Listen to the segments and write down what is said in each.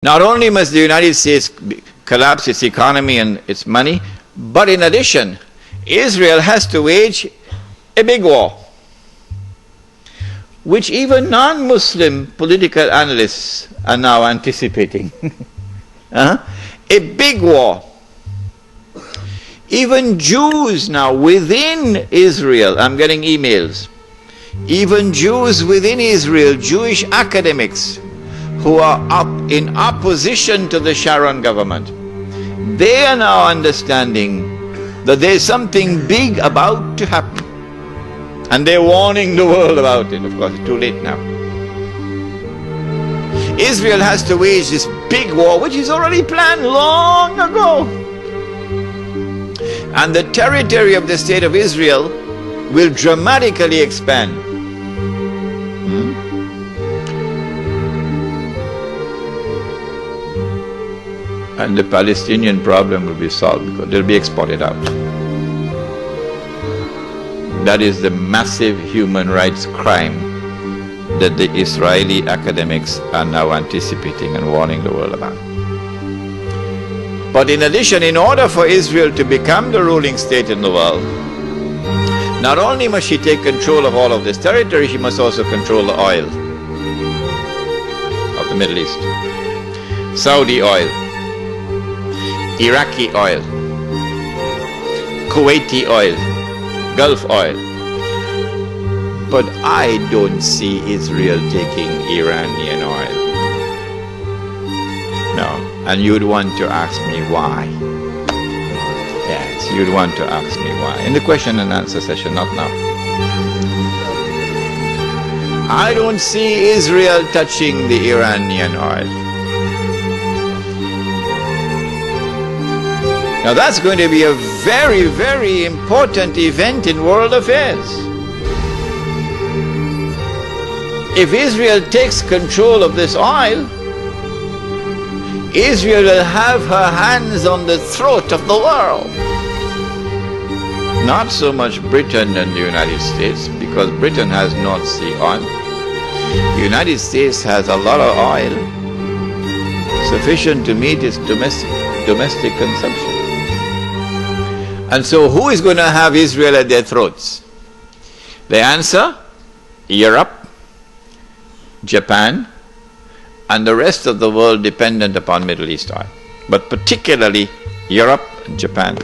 Not only must the United States collapse its economy and its money, but in addition, Israel has to wage a big war, which even non-Muslim political analysts are now anticipating. A big war. Even Jews now within Israel, I'm getting emails, even Jews within Israel, Jewish academics who are up in opposition to the Sharon government, they are now understanding that there's something big about to happen. And they're warning the world about it. Of course, it's too late now. Israel has to wage this big war, which is already planned long ago. And the territory of the state of Israel will dramatically expand. And the Palestinian problem will be solved because they'll be exported out. That is the massive human rights crime that the Israeli academics are now anticipating and warning the world about. But in addition, in order for Israel to become the ruling state in the world, not only must she take control of all of this territory, she must also control the oil of the Middle East. Saudi oil, Iraqi oil, Kuwaiti oil, Gulf oil. But I don't see Israel taking Iranian oil. No. And you'd want to ask me why. Yes, you'd want to ask me why. In the question and answer session, not now. I don't see Israel touching the Iranian oil. Now that's going to be a very, very important event in world affairs. If Israel takes control of this oil, Israel will have her hands on the throat of the world. Not so much Britain and the United States, because Britain has North Sea oil. The United States has a lot of oil, sufficient to meet its domestic consumption. And so who is going to have Israel at their throats? The answer, Europe, Japan, and the rest of the world dependent upon Middle East oil, but particularly Europe and Japan.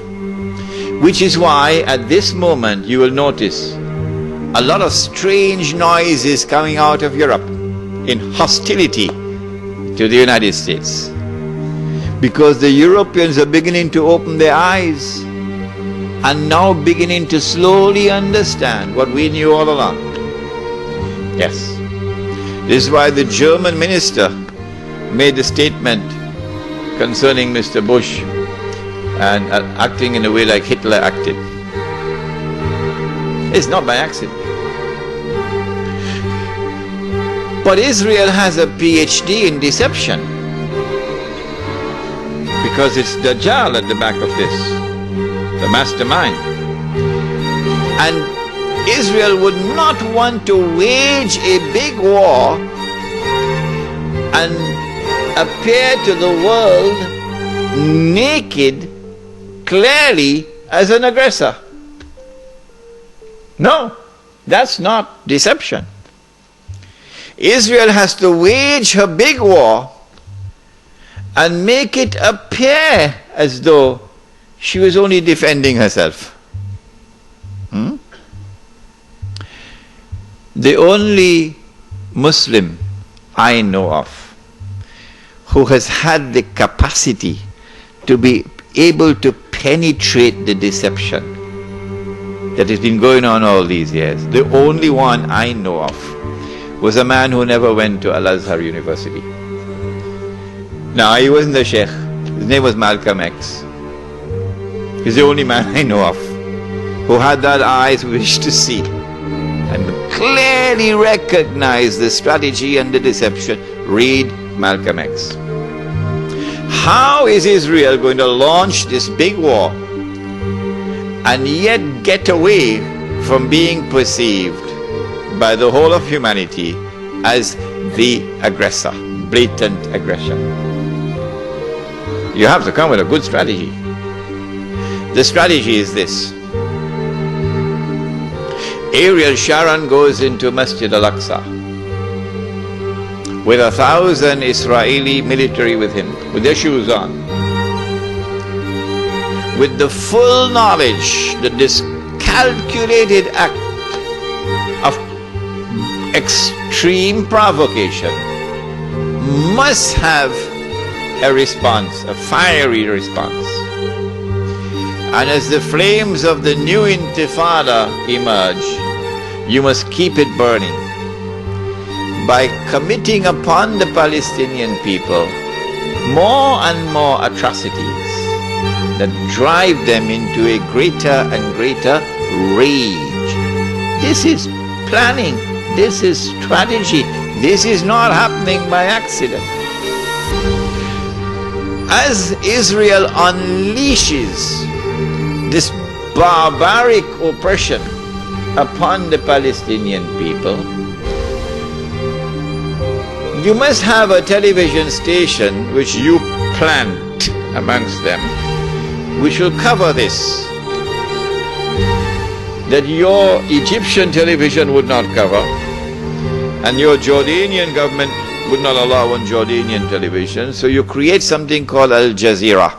Which is why at this moment you will notice a lot of strange noises coming out of Europe in hostility to the United States. Because the Europeans are beginning to open their eyes and now beginning to slowly understand what we knew all along. Yes. This is why the German minister made a statement concerning Mr. Bush and acting in a way like Hitler acted. It's not by accident. But Israel has a PhD in deception, because it's Dajjal at the back of this, the mastermind. And Israel would not want to wage a big war and appear to the world naked, clearly as an aggressor. No, that's not deception. Israel has to wage her big war and make it appear as though she was only defending herself. The only Muslim I know of who has had the capacity to be able to penetrate the deception that has been going on all these years, the only one I know of, was a man who never went to Al-Azhar University. No, he wasn't a sheikh. His name was Malcolm X. He's the only man I know of who had that eyes wish to see and clearly recognize the strategy and the deception. Read Malcolm X. How is Israel going to launch this big war and yet get away from being perceived by the whole of humanity as the aggressor, blatant aggression? You have to come with a good strategy. The strategy is this. Ariel Sharon goes into Masjid al-Aqsa with 1,000 Israeli military with him, with their shoes on, with the full knowledge that this calculated act of extreme provocation must have a response, a fiery response. And as the flames of the new intifada emerge, you must keep it burning by committing upon the Palestinian people more and more atrocities that drive them into a greater and greater rage. This is planning, this is strategy, this is not happening by accident. As Israel unleashes this barbaric oppression upon the Palestinian people, you must have a television station which you plant amongst them, which will cover this, that your Egyptian television would not cover, and your Jordanian government would not allow on Jordanian television. So you create something called Al Jazeera.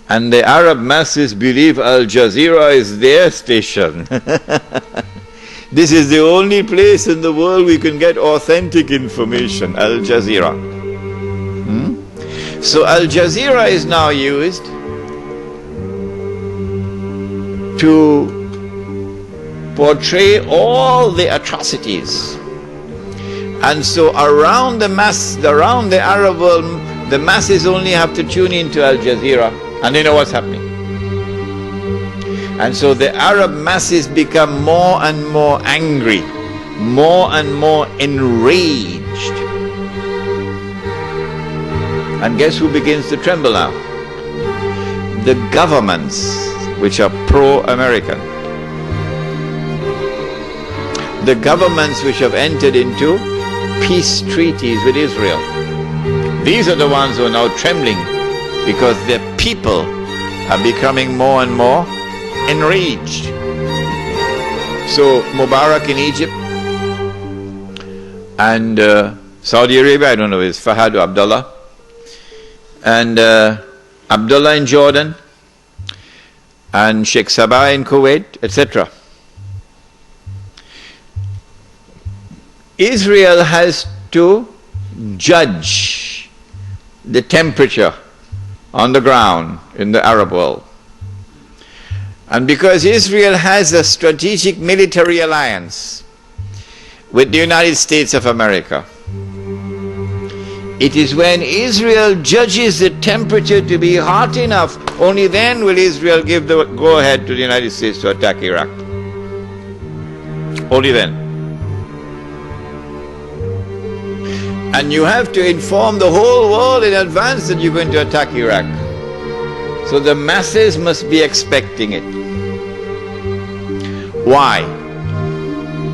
And the Arab masses believe Al Jazeera is their station. This is the only place in the world we can get authentic information, Al Jazeera. So Al Jazeera is now used to portray all the atrocities. And so around the Arab world, the masses only have to tune into Al Jazeera and they know what's happening. And so the Arab masses become more and more angry, more and more enraged. And guess who begins to tremble now? The governments which are pro-American. The governments which have entered into peace treaties with Israel. These are the ones who are now trembling because their people are becoming more and more enraged. So Mubarak in Egypt and Saudi Arabia, I don't know, is Fahad or Abdullah, and Abdullah in Jordan, and Sheikh Sabah in Kuwait, etc. Israel has to judge the temperature on the ground in the Arab world. And because Israel has a strategic military alliance with the United States of America, it is when Israel judges the temperature to be hot enough, only then will Israel give the go-ahead to the United States to attack Iraq. Only then. And you have to inform the whole world in advance that you're going to attack Iraq. So the masses must be expecting it. Why?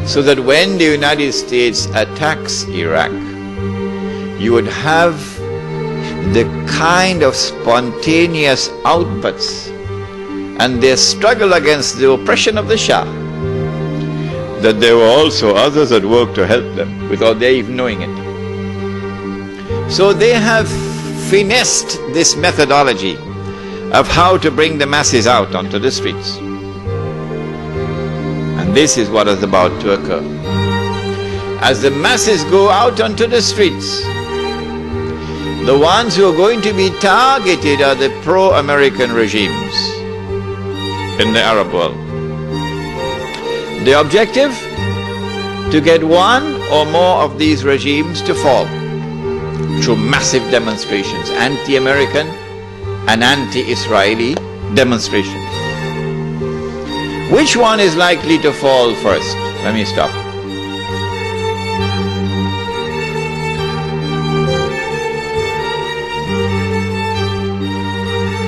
So that when the United States attacks Iraq, you would have the kind of spontaneous outputs and their struggle against the oppression of the Shah, that there were also others at work to help them without their even knowing it. So they have finessed this methodology of how to bring the masses out onto the streets. And this is what is about to occur. As the masses go out onto the streets, the ones who are going to be targeted are the pro-American regimes in the Arab world. The objective? To get one or more of these regimes to fall through massive demonstrations, anti-American and anti-Israeli demonstrations. Which one is likely to fall first? Let me stop.